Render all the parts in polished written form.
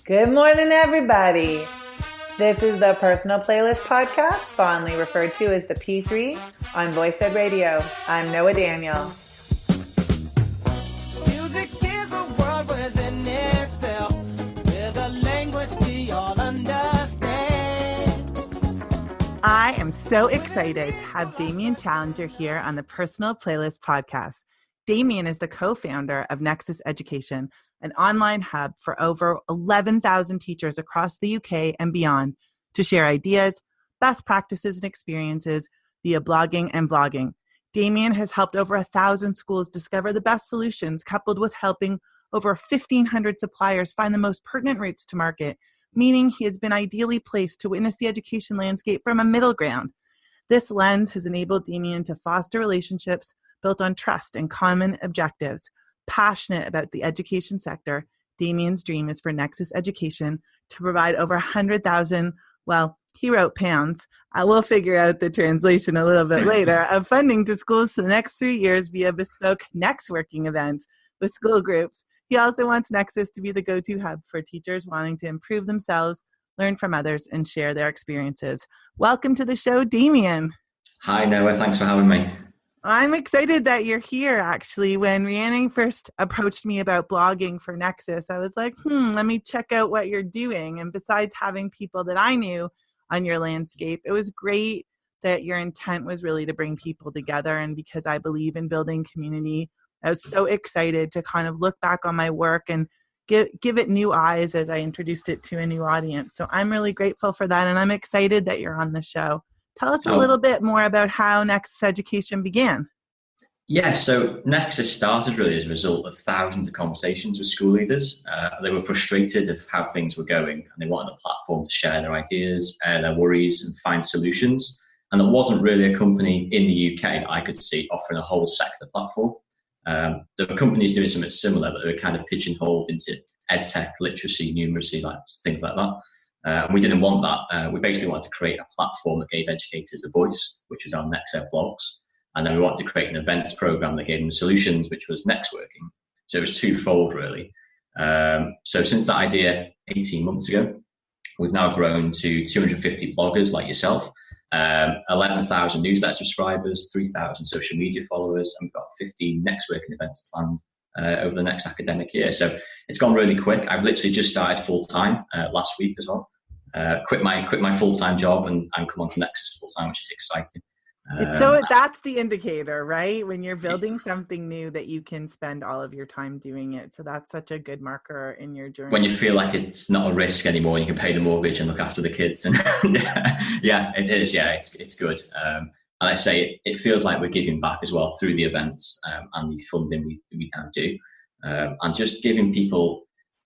Good morning, everybody. This is the Personal Playlist Podcast, fondly referred to as the P3 on Voice Ed Radio. I'm Noah Daniel. Music is a world within itself, with a language we all understand. I am so excited to have Damien Challenger here on the Personal Playlist Podcast. Damien is the co-founder of Nexus Education, an online hub for over 11,000 teachers across the UK and beyond to share ideas, best practices, and experiences via blogging and vlogging. Damien has helped over 1,000 schools discover the best solutions, coupled with helping over 1,500 suppliers find the most pertinent routes to market, meaning he has been ideally placed to witness the education landscape from a middle ground. This lens has enabled Damien to foster relationships built on trust and common objectives. Passionate about the education sector, Damien's dream is for Nexus Education to provide over 100,000, well, he wrote pounds, I will figure out the translation a little bit later, of funding to schools for the next 3 years via bespoke networking events with school groups. He also wants Nexus to be the go-to hub for teachers wanting to improve themselves, learn from others, and share their experiences. Welcome to the show, Damien. Hi, Noah. Thanks for having me. I'm excited that you're here, actually. When Reardon first approached me about blogging for Nexus, I was like, let me check out what you're doing. And besides having people that I knew on your landscape, it was great that your intent was really to bring people together. And because I believe in building community, I was so excited to kind of look back on my work and give it new eyes as I introduced it to a new audience. So I'm really grateful for that. And I'm excited that you're on the show. Tell us a little bit more about how Nexus Education began. Yeah, so Nexus started really as a result of thousands of conversations with school leaders. They were frustrated of how things were going, and they wanted a platform to share their ideas, their worries, and find solutions. And there wasn't really a company in the UK that I could see offering a whole sector platform. There were companies doing something similar, but they were kind of pigeonholed into edtech, literacy, numeracy, like things like that. And we didn't want that. We basically wanted to create a platform that gave educators a voice, which is our Nexus blogs. And then we wanted to create an events program that gave them solutions, which was networking. So it was twofold, really. So since that idea 18 months ago, we've now grown to 250 bloggers like yourself, 11,000 newsletter subscribers, 3,000 social media followers, and we've got 15 networking events planned over the next academic year. So it's gone really quick. I've literally just started full-time last week as well. Quit my full-time job and come on to Nexus full-time, which is exciting. So that's the indicator, right? When you're building something new that you can spend all of your time doing it. So that's such a good marker in your journey. When you feel like it's not a risk anymore, you can pay the mortgage and look after the kids. And yeah, it is. Yeah, it's good. And I say it feels like we're giving back as well through the events and the funding we can do. And just giving people,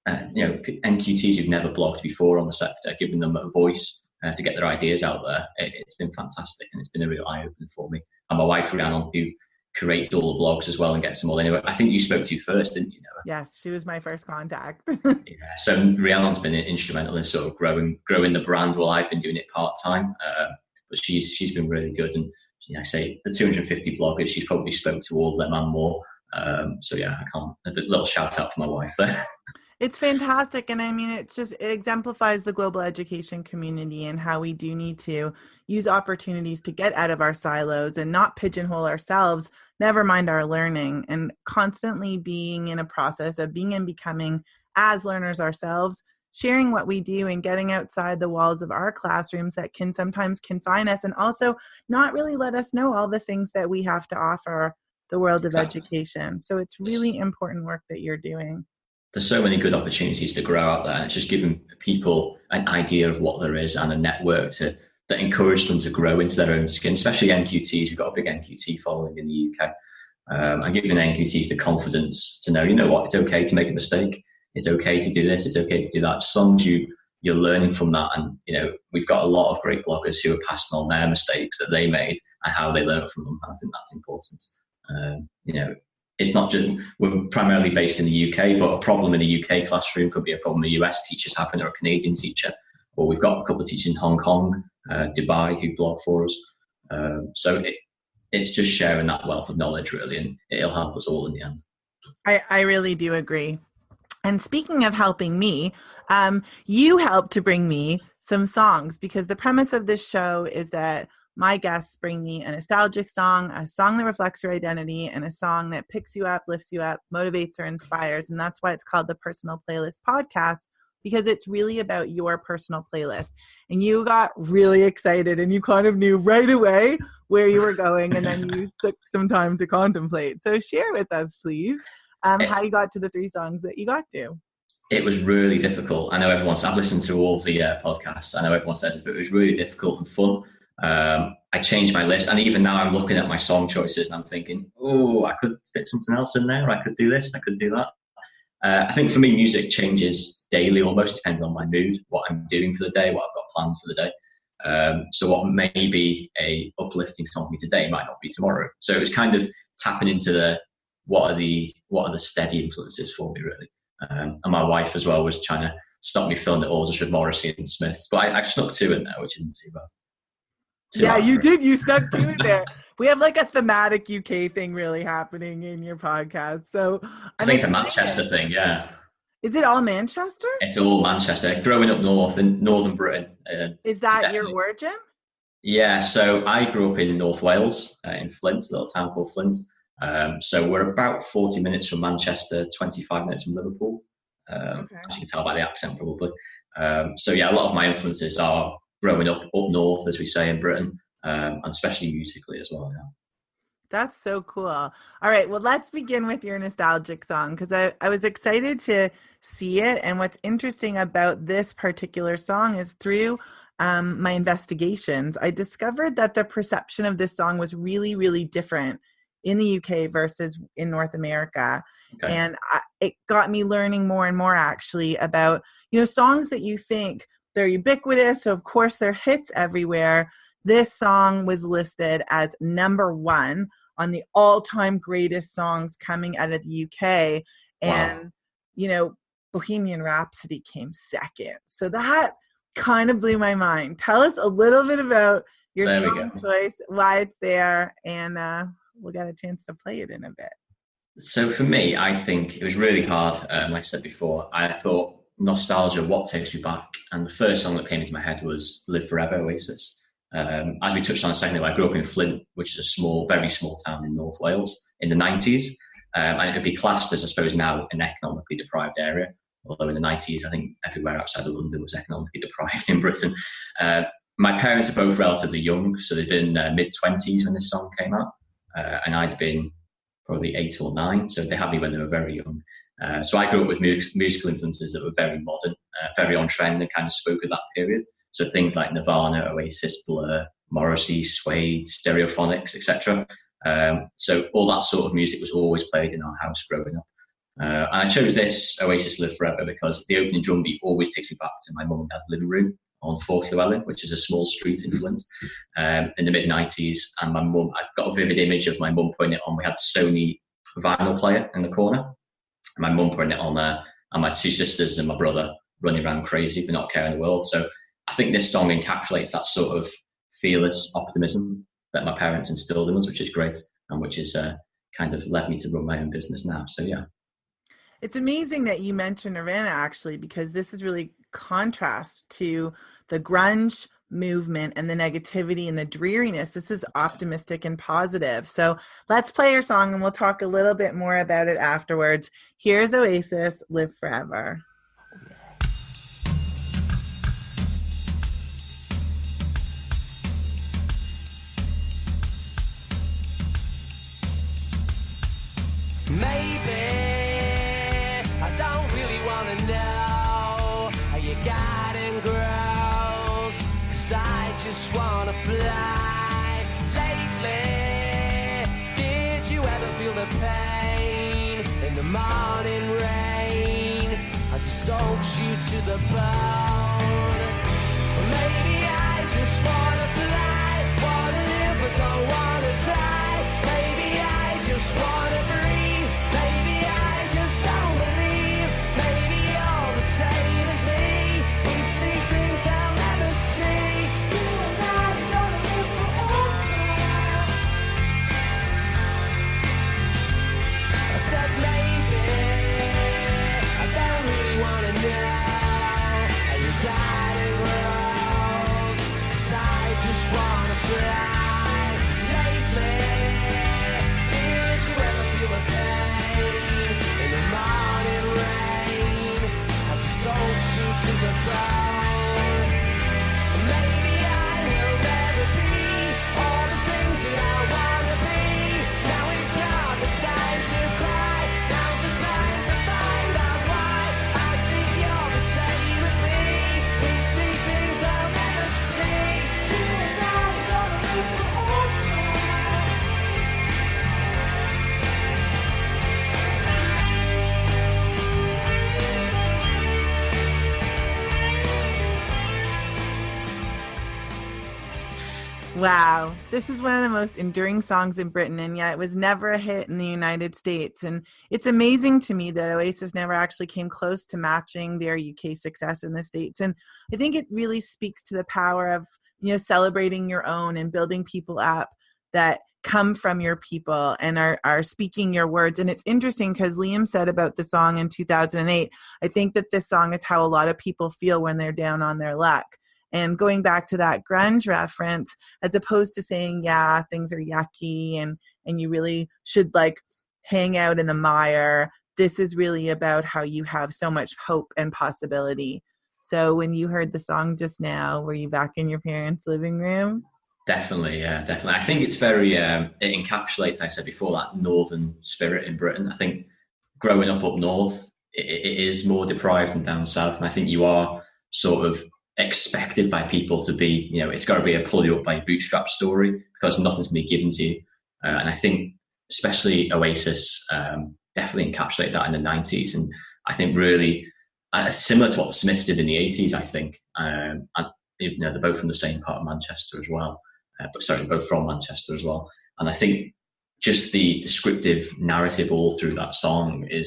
NQTs who've never blogged before on the sector, giving them a voice to get their ideas out there. It's been fantastic, and it's been a real eye-opener for me. And my wife, Reardon, who creates all the blogs as well and gets them all anyway. I think you spoke to first, didn't you, Noah? Yes, she was my first contact. Yeah, so Reardon's been instrumental in sort of growing the brand while I've been doing it part-time. But she's been really good. And I say the 250 bloggers, she's probably spoke to all of them and more. So yeah, a little shout out for my wife there. It's fantastic. And I mean, it exemplifies the global education community and how we do need to use opportunities to get out of our silos and not pigeonhole ourselves, never mind our learning, and constantly being in a process of being and becoming as learners ourselves, sharing what we do and getting outside the walls of our classrooms that can sometimes confine us and also not really let us know all the things that we have to offer the world of education. So it's really important work that you're doing. There's so many good opportunities to grow out there, and it's just giving people an idea of what there is and a network that encourage them to grow into their own skin, especially NQTs. We've got a big NQT following in the UK. And giving NQTs the confidence to know, you know what, it's okay to make a mistake. It's okay to do this. It's okay to do that. Just as long as you're learning from that. And, we've got a lot of great bloggers who are passing on their mistakes that they made and how they learned from them. And I think that's important. It's not just, we're primarily based in the UK, but a problem in a UK classroom could be a problem a US teacher's having or a Canadian teacher. Or we've got a couple of teachers in Hong Kong, Dubai, who blog for us. So it's just sharing that wealth of knowledge, really, and it'll help us all in the end. I really do agree. And speaking of helping me, you helped to bring me some songs, because the premise of this show is that my guests bring me a nostalgic song, a song that reflects your identity, and a song that picks you up, lifts you up, motivates or inspires. And that's why it's called the Personal Playlist Podcast, because it's really about your personal playlist. And you got really excited and you kind of knew right away where you were going, and then you took some time to contemplate. So share with us, please, how you got to the 3 songs that you got to. It was really difficult. I know I've listened to all the podcasts. I know everyone says it, but it was really difficult and fun. I changed my list, and even now I'm looking at my song choices and I'm thinking, oh, I could fit something else in there. I could do this, I could do that. I think for me, music changes daily almost, depending on my mood, what I'm doing for the day, what I've got planned for the day. So what may be a uplifting song for me today might not be tomorrow. So it was kind of tapping into what are the steady influences for me, really. And my wife as well was trying to stop me filling it all just with Morrissey and Smiths, but I snuck 2 in there, which isn't too bad. Yeah, you did. You stuck 2 in there. We have like a thematic UK thing really happening in your podcast. So I think it's a Manchester thing, yeah. Is it all Manchester? It's all Manchester. Growing up north in northern Britain. Is that your origin? Yeah, so I grew up in North Wales, in Flint, a little town called Flint. So we're about 40 minutes from Manchester, 25 minutes from Liverpool. As you can tell by the accent, probably. So yeah, a lot of my influences are growing up north, as we say in Britain, and especially musically as well. Yeah. That's so cool. All right, well, let's begin with your nostalgic song, because I was excited to see it. And what's interesting about this particular song is through my investigations, I discovered that the perception of this song was really, really different in the UK versus in North America. Okay. And it got me learning more and more, actually, about, songs that you think they're ubiquitous, so of course they're hits everywhere. This song was listed as number 1 on the all-time greatest songs coming out of the UK. And, Bohemian Rhapsody came second. So that kind of blew my mind. Tell us a little bit about your song choice, why it's there, and we'll get a chance to play it in a bit. So for me, I think it was really hard. Like I said before, I thought nostalgia, what takes you back? And the first song that came into my head was Live Forever, Oasis. As we touched on a second ago, I grew up in Flint, which is a very small town in North Wales in the 90s. And it would be classed as, I suppose, now an economically deprived area. Although in the 90s, I think everywhere outside of London was economically deprived in Britain. My parents are both relatively young, so they'd been mid-20s when this song came out. And I'd been probably 8 or 9, so they had me when they were very young. So I grew up with musical influences that were very modern, very on trend, and kind of spoke of that period. So things like Nirvana, Oasis, Blur, Morrissey, Suede, Stereophonics, etc. So all that sort of music was always played in our house growing up. And I chose this, Oasis Live Forever, because the opening drum beat always takes me back to my mum and dad's living room on 4th Llewellyn, which is a small street in Flint, in the mid-90s. And my mum, I've got a vivid image of my mum putting it on. We had a Sony vinyl player in the corner. My mum putting it on there, and my 2 sisters and my brother running around crazy for not caring the world. So I think this song encapsulates that sort of fearless optimism that my parents instilled in us, which is great, and which is kind of led me to run my own business now. So yeah. It's amazing that you mentioned Nirvana, actually, because this is really contrast to the grunge movement and the negativity and the dreariness. This is optimistic and positive. So let's play your song and we'll talk a little bit more about it afterwards. Here's Oasis, Live Forever. Maybe I don't really want to know how you got and grows, 'cause I just want to fly. Lately, did you ever feel the pain in the morning rain as it soaks you to the bone? Maybe I just want to fly, want to live but don't want to die. Maybe I just want to breathe. I Wow. This is one of the most enduring songs in Britain, and yet it was never a hit in the United States. And it's amazing to me that Oasis never actually came close to matching their UK success in the States. And I think it really speaks to the power of, celebrating your own and building people up that come from your people and are speaking your words. And it's interesting because Liam said about the song in 2008, I think that this song is how a lot of people feel when they're down on their luck. And going back to that grunge reference, as opposed to saying, yeah, things are yucky and you really should hang out in the mire, this is really about how you have so much hope and possibility. So when you heard the song just now, were you back in your parents' living room? Definitely, yeah, definitely. I think it's very, it encapsulates, like I said before, that northern spirit in Britain. I think growing up north, it is more deprived than down south. And I think you are sort of expected by people to be, it's got to be a pull you up by bootstrap story because nothing's been given to you. And I think especially Oasis definitely encapsulated that in the 90s. And I think really similar to what the Smiths did in the 80s, I think. And, they're both from the same part of Manchester as well. Both from Manchester as well. And I think just the descriptive narrative all through that song it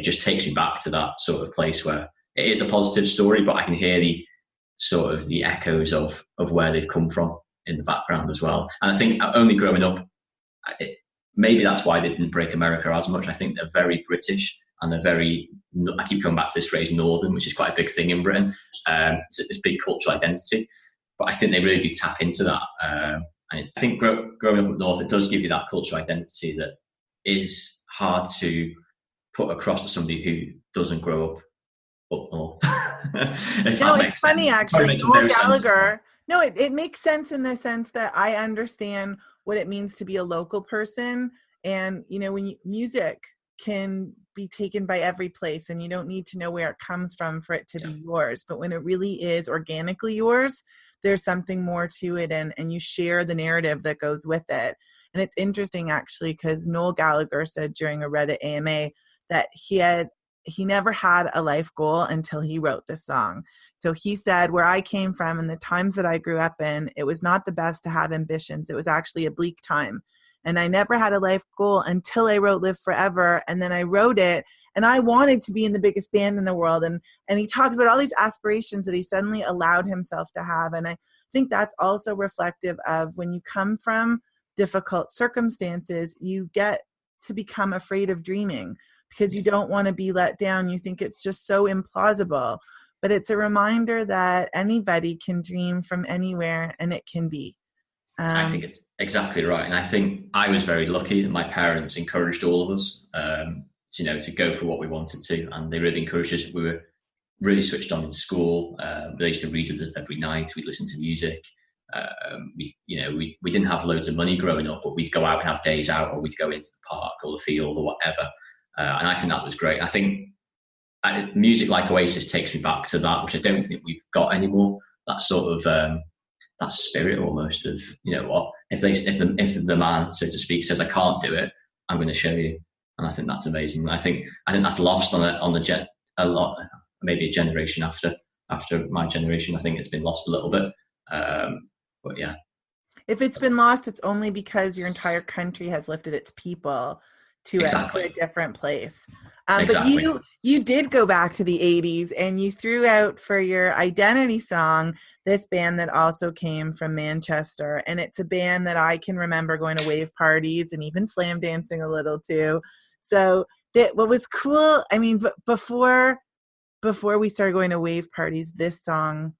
just takes me back to that sort of place where it is a positive story, but I can hear the echoes of where they've come from in the background as well. And I think only growing up, maybe that's why they didn't break America as much. I think they're very British and they're very, I keep coming back to this phrase, northern, which is quite a big thing in Britain. It's a big cultural identity, but I think they really do tap into that. And I think growing up north, it does give you that cultural identity that is hard to put across to somebody who doesn't grow up north. It's funny actually. Noel Gallagher. No, it makes sense in the sense that I understand what it means to be a local person, and when music can be taken by every place, and you don't need to know where it comes from for it to be yours. But when it really is organically yours, there's something more to it, and you share the narrative that goes with it. And it's interesting actually because Noel Gallagher said during a Reddit AMA that he never had a life goal until he wrote this song. So he said, where I came from and the times that I grew up in, it was not the best to have ambitions. It was actually a bleak time. And I never had a life goal until I wrote Live Forever. And then I wrote it and I wanted to be in the biggest band in the world. And he talks about all these aspirations that he suddenly allowed himself to have. And I think that's also reflective of when you come from difficult circumstances, you get to become afraid of dreaming because you don't want to be let down. You think it's just so implausible. But it's a reminder that anybody can dream from anywhere and it can be. I think it's exactly right. And I think I was very lucky that my parents encouraged all of us, to go for what we wanted to. And they really encouraged us. We were really switched on in school. They used to read with us every night. We'd listen to music. We didn't have loads of money growing up, but we'd go out and have days out, or we'd go into the park or the field or whatever. And I think that was great. I think music like Oasis takes me back to that, which I don't think we've got anymore. That sort of that spirit almost of, what, if the man, so to speak, says I can't do it, I'm going to show you. And I think that's amazing. I think that's lost on a lot, maybe a generation after my generation. I think it's been lost a little bit. But yeah. If it's been lost, it's only because your entire country has lifted its people to a different place. Exactly. But you did go back to the 80s and you threw out for your identity song this band that also came from Manchester. And it's a band that I can remember going to wave parties and even slam dancing a little too. So what was cool, before we started going to wave parties, this song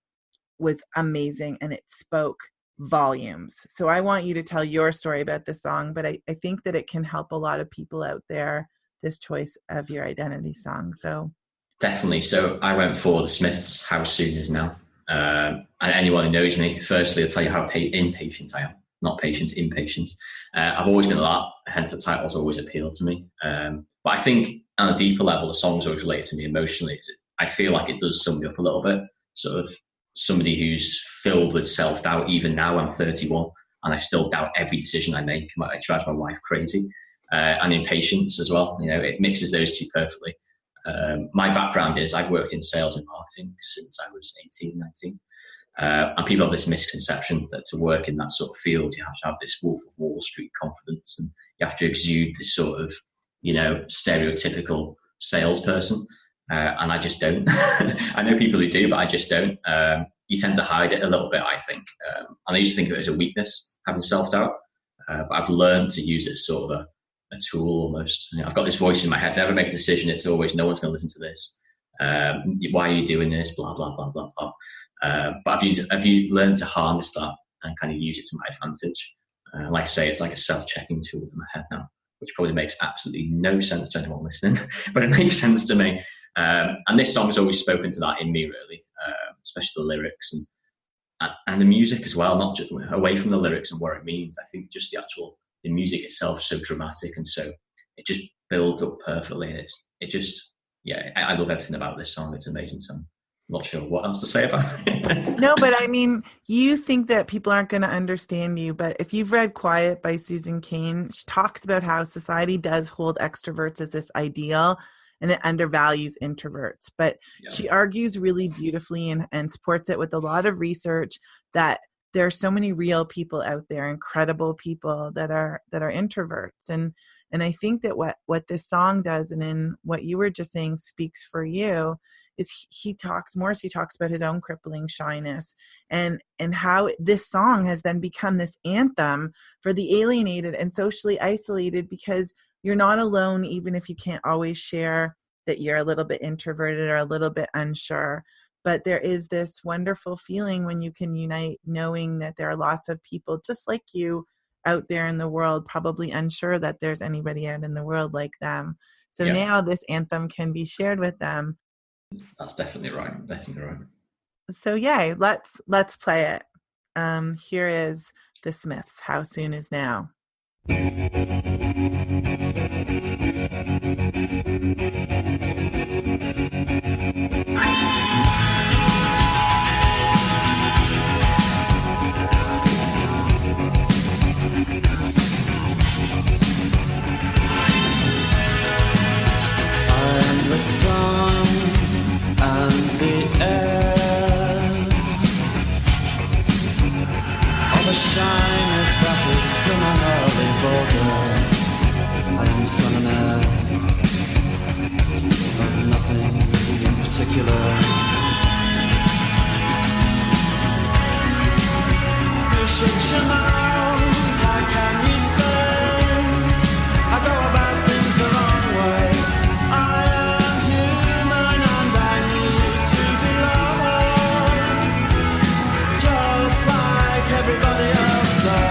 was amazing and it spoke volumes. So I want you to tell your story about this song, but I think that it can help a lot of people out there, this choice of your identity song. So definitely. So I went for the Smiths' How Soon Is Now. And anyone who knows me, firstly, I'll tell you how impatient I am. Not patient, impatient. I've always been like that, hence the titles always appeal to me. But I think on a deeper level, the song's always related to me emotionally. I feel like it does sum me up a little bit, sort of somebody who's filled with self-doubt. Even now, I'm 31, and I still doubt every decision I make. It drives my wife crazy. And impatience as well. It mixes those two perfectly. My background is I've worked in sales and marketing since I was 18, 19. And people have this misconception that to work in that sort of field, you have to have this Wolf of Wall Street confidence, and you have to exude this sort of, stereotypical salesperson. And I just don't. I know people who do, but I just don't. You tend to hide it a little bit, I think. And I used to think of it as a weakness, having self-doubt. But I've learned to use it as sort of a tool almost. I've got this voice in my head, never make a decision. It's always, no one's going to listen to this. Why are you doing this? Blah, blah, blah, blah, blah. But have you learned to harness that and kind of use it to my advantage? Like I say, it's like a self-checking tool in my head now, which probably makes absolutely no sense to anyone listening, but it makes sense to me. And this song's always spoken to that in me, really, especially the lyrics and the music as well, not just away from the lyrics and what it means. I think just the music itself is so dramatic, and so it just builds up perfectly. And I love everything about this song. It's an amazing song. Not sure what else to say about it. No, but I mean, you think that people aren't going to understand you, but if you've read Quiet by Susan Cain, she talks about how society does hold extroverts as this ideal and it undervalues introverts. But she argues really beautifully and supports it with a lot of research that there are so many real people out there, incredible people that are introverts. And I think that what this song does, and in what you were just saying speaks for you, is he talks about his own crippling shyness and how this song has then become this anthem for the alienated and socially isolated, because you're not alone, even if you can't always share that you're a little bit introverted or a little bit unsure. But there is this wonderful feeling when you can unite, knowing that there are lots of people just like you out there in the world, probably unsure that there's anybody out in the world like them. So now this anthem can be shared with them. That's definitely right. So let's play it. Here is the Smiths, How Soon Is Now. I'm the sun and the air of a shyness that is criminally vulgar. I am sun and air of nothing in particular. You shut your mouth, how can you say I go about things the wrong way? I am human and I need to belong, just like everybody else does.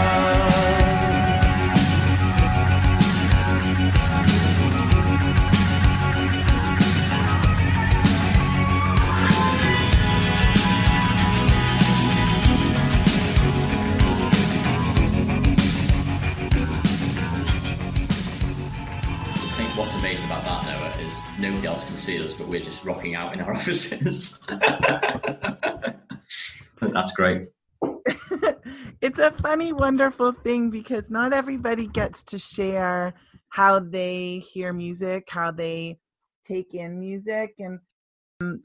What's amazing about that, Noah, is nobody else can see us, but we're just rocking out in our offices. That's great. It's a funny, wonderful thing, because not everybody gets to share how they hear music, how they take in music. And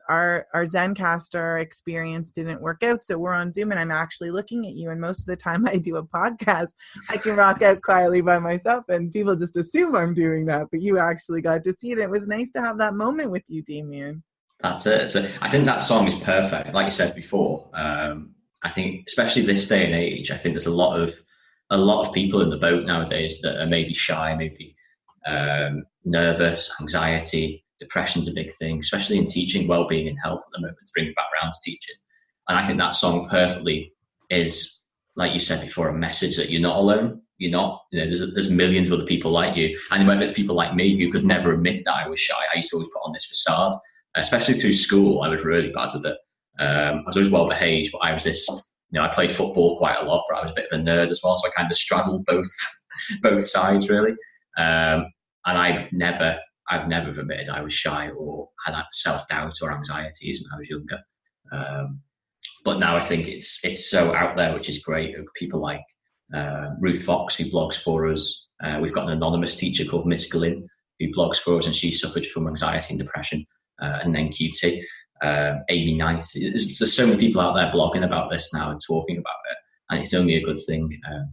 our Zencaster experience didn't work out, so we're on Zoom and I'm actually looking at you, and most of the time I do a podcast, I can rock out quietly by myself and people just assume I'm doing that, but you actually got to see it. It was nice to have that moment with you, Damien. That's it. So I think that song is perfect. Like you said before, I think especially this day and age, I think there's a lot of people in the boat nowadays that are maybe shy, maybe nervous, anxiety. Depression's a big thing, especially in teaching, well-being and health at the moment, to bring it back around to teaching. And I think that song perfectly is, like you said before, a message that you're not alone. You're not, there's millions of other people like you. And whether it's people like me who could never admit that I was shy, I used to always put on this facade, especially through school. I was really bad with it. I was always well-behaved, but I was this, I played football quite a lot, but I was a bit of a nerd as well. So I kind of straddled both sides, really. And I've never admitted I was shy or had that self-doubt or anxieties when I was younger. But now I think it's so out there, which is great. People like Ruth Fox, who blogs for us. We've got an anonymous teacher called Miss Glynn, who blogs for us, and she suffered from anxiety and depression and then QT. Amy Knight. There's so many people out there blogging about this now and talking about it, and it's only a good thing.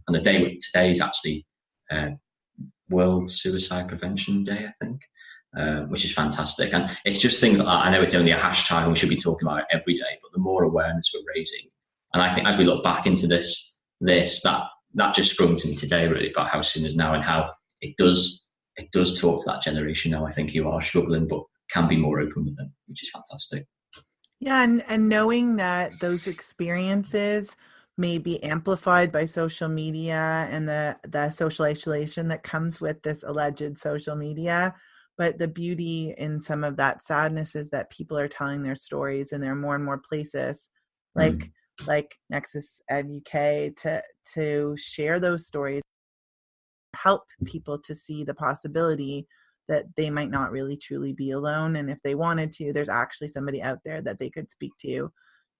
And today is actually World Suicide Prevention Day, I think, which is fantastic. And it's just things like that. I know it's only a hashtag and we should be talking about it every day, but the more awareness we're raising, and I think as we look back into this that just sprung to me today, really, about how soon is now and how it does talk to that generation now, I think, who are struggling but can be more open with them, which is fantastic. Yeah, and knowing that those experiences may be amplified by social media and the social isolation that comes with this alleged social media. But the beauty in some of that sadness is that people are telling their stories, and there are more and more places like Nexus Ed UK to share those stories, help people to see the possibility that they might not really truly be alone. And if they wanted to, there's actually somebody out there that they could speak to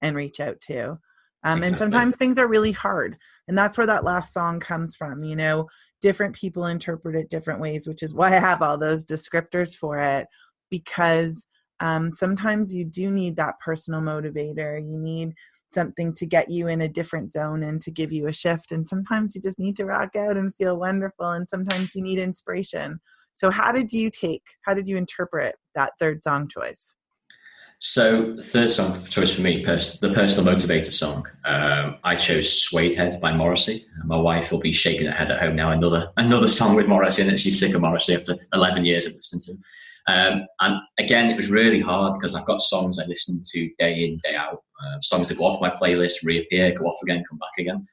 and reach out to. Exactly. And sometimes things are really hard. And that's where that last song comes from. You know, different people interpret it different ways, which is why I have all those descriptors for it, because sometimes you do need that personal motivator. You need something to get you in a different zone and to give you a shift. And sometimes you just need to rock out and feel wonderful. And sometimes you need inspiration. So how did you interpret that third song choice? So the third song choice for me, the personal motivator song, I chose Suede Head by Morrissey. My wife will be shaking her head at home now. Another song with Morrissey in it. She's sick of Morrissey after 11 years of listening to him. And again, it was really hard because I've got songs I listen to day in, day out. Songs that go off my playlist, reappear, go off again, come back again.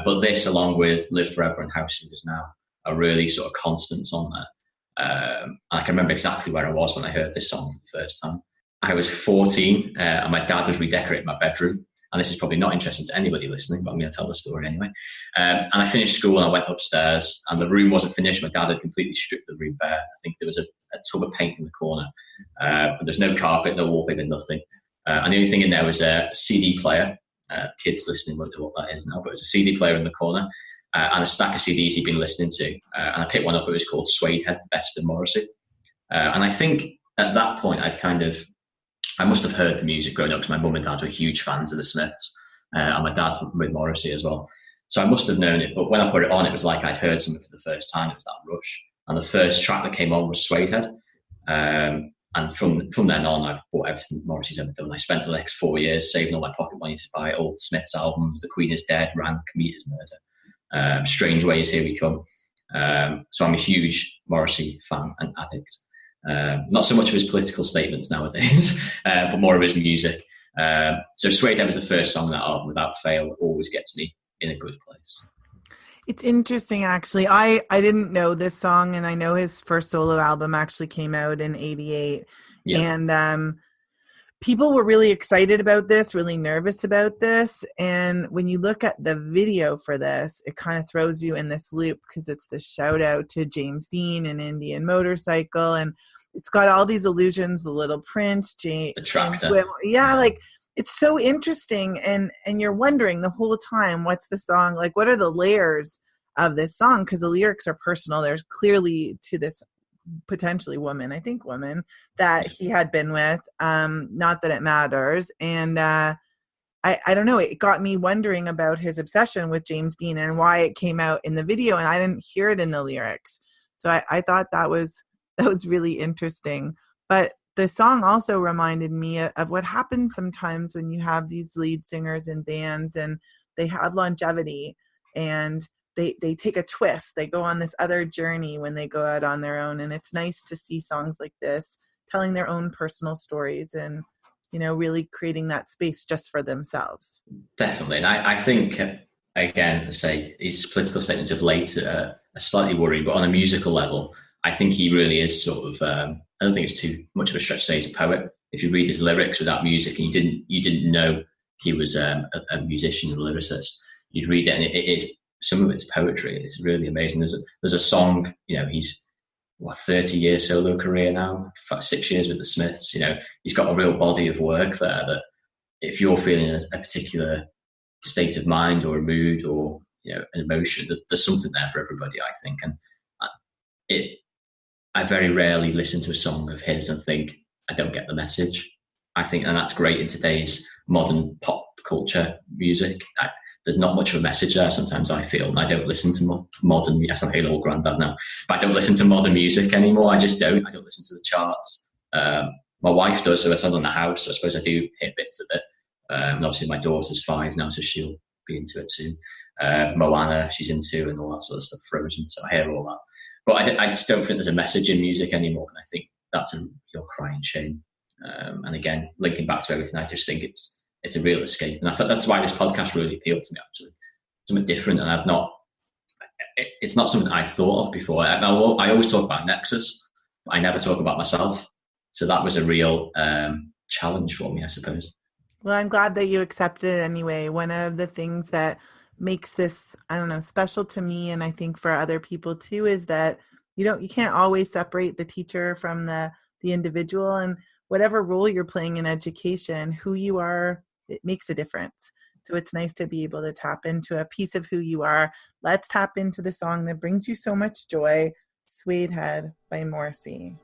But this, along with Live Forever and How Soon Is Now, are really sort of constants on there. I can remember exactly where I was when I heard this song the first time. I was 14 and my dad was redecorating my bedroom. And this is probably not interesting to anybody listening, but I'm going to tell the story anyway. And I finished school and I went upstairs and the room wasn't finished. My dad had completely stripped the room bare. I think there was a tub of paint in the corner. But there's no carpet, no wallpaper, nothing. And the only thing in there was a CD player. Kids listening won't know what that is now, but it was a CD player in the corner and a stack of CDs he'd been listening to. And I picked one up. It was called Suede Head, the Best of Morrissey. And I think at that point I must have heard the music growing up because my mum and dad were huge fans of the Smiths and my dad with Morrissey as well. So I must have known it. But when I put it on, it was like I'd heard something for the first time. It was that rush. And the first track that came on was Suede Head. And from then on, I've bought everything Morrissey's ever done. I spent the next 4 years saving all my pocket money to buy old Smiths albums, The Queen is Dead, Rank, Meter's Murder, Strange Ways, Here We Come. So I'm a huge Morrissey fan and addict. Not so much of his political statements nowadays, but more of his music. So Suede Head was the first song that without fail always gets me in a good place. It's interesting, actually. I didn't know this song, and I know his first solo album actually came out in 88. Yeah. And people were really excited about this, really nervous about this. And when you look at the video for this, it kind of throws you in this loop because it's the shout out to James Dean and Indian Motorcycle. And it's got all these allusions, the Little Prince, the tractor. Yeah, like it's so interesting. And you're wondering the whole time, what's the song? Like, what are the layers of this song? Because the lyrics are personal. There's clearly to this potentially woman that he had been with, not that it matters. And I don't know, it got me wondering about his obsession with James Dean and why it came out in the video and I didn't hear it in the lyrics. So I thought that was really interesting. But the song also reminded me of what happens sometimes when you have these lead singers in bands and they have longevity and they take a twist. They go on this other journey when they go out on their own. And it's nice to see songs like this telling their own personal stories and, you know, really creating that space just for themselves. Definitely. And I think, again, to say his political statements of late are slightly worrying, but on a musical level, I think he really is sort of, I don't think it's too much of a stretch to say he's a poet. If you read his lyrics without music and you didn't know he was a musician and a lyricist, you'd read it and it is, some of it's poetry. It's really amazing. There's a song, you know, he's 30 years solo career now, 6 years with the Smiths. You know, he's got a real body of work there that if you're feeling a particular state of mind or a mood or, you know, an emotion, there's something there for everybody, I think. And I very rarely listen to a song of his and think, I don't get the message. I think, and that's great in today's modern pop culture music. There's not much of a message there. Sometimes I feel, and I don't listen to modern. Yes, I'm an old granddad now, but I don't listen to modern music anymore. I just don't. I don't listen to the charts. My wife does, so it's on in the house. So I suppose I do hit bits of it. And obviously, my daughter's 5 now, so she'll be into it soon. Moana, she's into, and all that sort of stuff. Frozen, so I hear all that. But I just don't think there's a message in music anymore, and I think that's a real crying shame. And again, linking back to everything, I just think it's a real escape, and I thought that's why this podcast really appealed to me. Actually, something different, and it's not something I'd thought of before. I always talk about Nexus, but I never talk about myself. So that was a real challenge for me, I suppose. Well, I'm glad that you accepted it anyway. One of the things that makes this, I don't know, special to me, and I think for other people too, is that you can't always separate the teacher from the individual, and whatever role you're playing in education, who you are, it makes a difference. So it's nice to be able to tap into a piece of who you are. Let's tap into the song that brings you so much joy, Suede Head by Morrissey.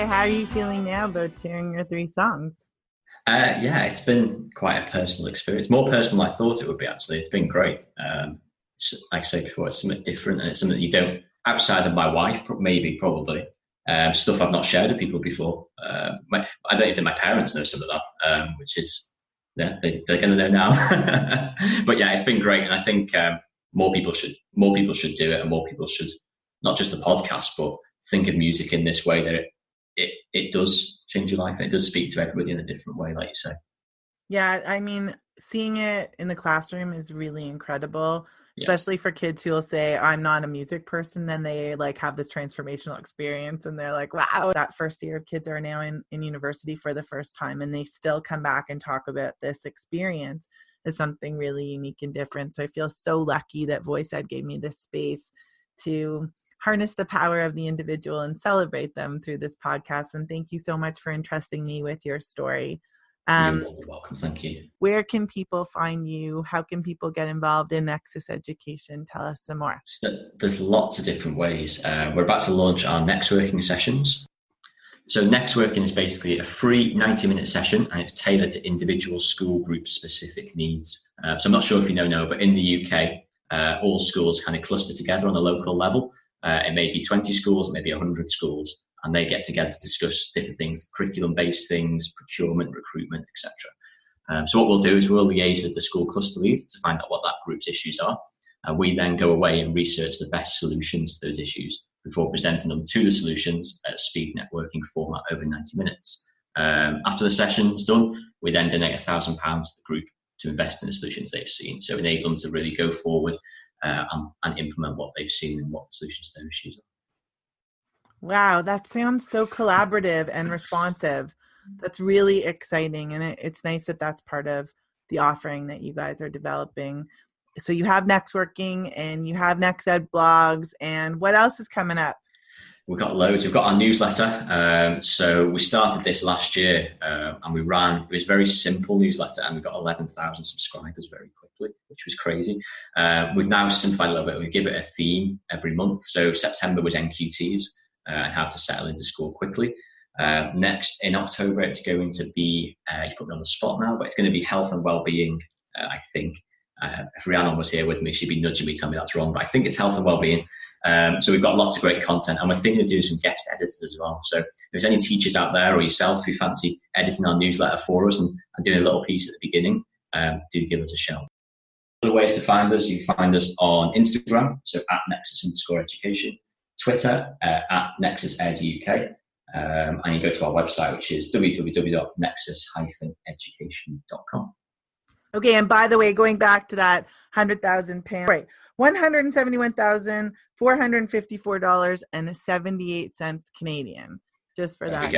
How are you feeling now about sharing your 3 songs? Yeah, it's been quite a personal experience. More personal than I thought it would be, actually. It's been great. Like I said before, it's something different, and it's something that you don't, outside of my wife, probably, stuff I've not shared with people before. I don't even think my parents know some of that, which is, yeah, they're going to know now. But yeah, it's been great, and I think more people should do it, and more people should, not just the podcast, but think of music in this way, that it does change your life. It does speak to everybody in a different way, like you say. Yeah, I mean, seeing it in the classroom is really incredible, especially for kids who will say, I'm not a music person. Then they like have this transformational experience and they're like, wow, that first year of kids are now in university for the first time, and they still come back and talk about this experience as something really unique and different. So I feel so lucky that Voice Ed gave me this space to harness the power of the individual and celebrate them through this podcast. And thank you so much for entrusting me with your story. You're welcome. Thank you. Where can people find you? How can people get involved in Nexus Education? Tell us some more. So there's lots of different ways. We're about to launch our Nextworking sessions. So Nextworking is basically a free 90-minute session, and it's tailored to individual school group specific needs. So I'm not sure if you know, but in the UK, all schools kind of cluster together on a local level. It may be 20 schools, maybe 100 schools, and they get together to discuss different things, curriculum-based things, procurement, recruitment, etc. So what we'll do is we'll liaise with the school cluster lead to find out what that group's issues are. And we then go away and research the best solutions to those issues before presenting them to the solutions at a speed networking format over 90 minutes. After the session's done, we then donate £1,000 to the group to invest in the solutions they've seen. So enable them to really go forward and implement what they've seen and what the solutions to their issues are. Wow, that sounds so collaborative and responsive. That's really exciting. And it's nice that that's part of the offering that you guys are developing. So you have Nextworking and you have NextEd blogs, and what else is coming up? We've got loads. We've got our newsletter. So we started this last year and it was a very simple newsletter, and we got 11,000 subscribers very quickly, which was crazy. We've now simplified a little bit. We give it a theme every month. So September was NQTs and how to settle into school quickly. Next, in October, it's going to be, you put me on the spot now, but it's going to be health and well-being, I think. If Reardon was here with me, she'd be nudging me, telling me that's wrong. But I think it's health and well-being. So we've got lots of great content, and we're thinking of doing some guest editors as well. So if there's any teachers out there or yourself who fancy editing our newsletter for us and doing a little piece at the beginning, do give us a shout. Other ways to find us, you can find us on Instagram, so at Nexus_Education, Twitter at Nexus Ed UK, and you go to our website, which is www.nexus-education.com. Okay, and by the way, going back to that 100,000 pounds, right, $171,454.78 Canadian, just for that.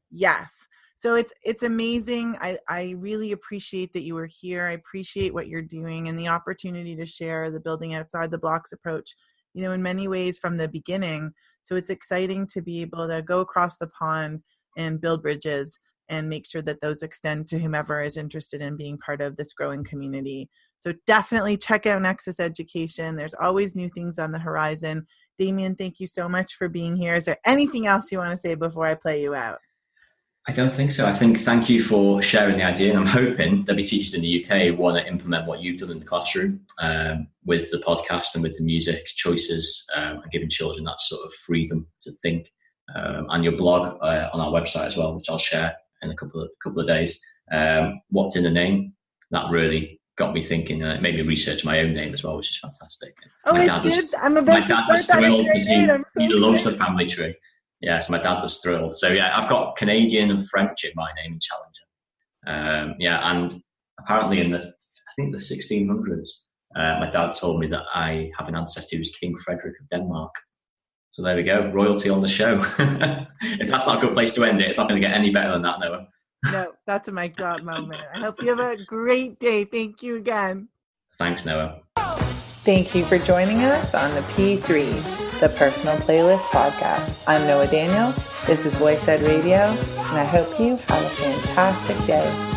Yes. So it's amazing. I really appreciate that you were here. I appreciate what you're doing and the opportunity to share the building outside the blocks approach, in many ways from the beginning. So it's exciting to be able to go across the pond and build bridges and make sure that those extend to whomever is interested in being part of this growing community. So definitely check out Nexus Education. There's always new things on the horizon. Damien, thank you so much for being here. Is there anything else you want to say before I play you out? I don't think so. I think thank you for sharing the idea, and I'm hoping there'll be teachers in the UK who want to implement what you've done in the classroom with the podcast and with the music choices and giving children that sort of freedom to think. And your blog on our website as well, which I'll share in a couple of days. What's in the name? That really got me thinking. It made me research my own name as well, which is fantastic. Oh, it did? I'm about to start that because he loves the family tree. Yes, my dad was thrilled. So yeah, I've got Canadian and French in my name in Challenger. And apparently in the 1600s, my dad told me that I have an ancestor who was King Frederick of Denmark. So there we go, royalty on the show. If that's not a good place to end it, it's not going to get any better than that, Noah. No, that's a mic drop moment. I hope you have a great day. Thank you again. Thanks, Noah. Thank you for joining us on the P3, the Personal Playlist Podcast. I'm Noah Daniel. This is Voice Ed Radio, and I hope you have a fantastic day.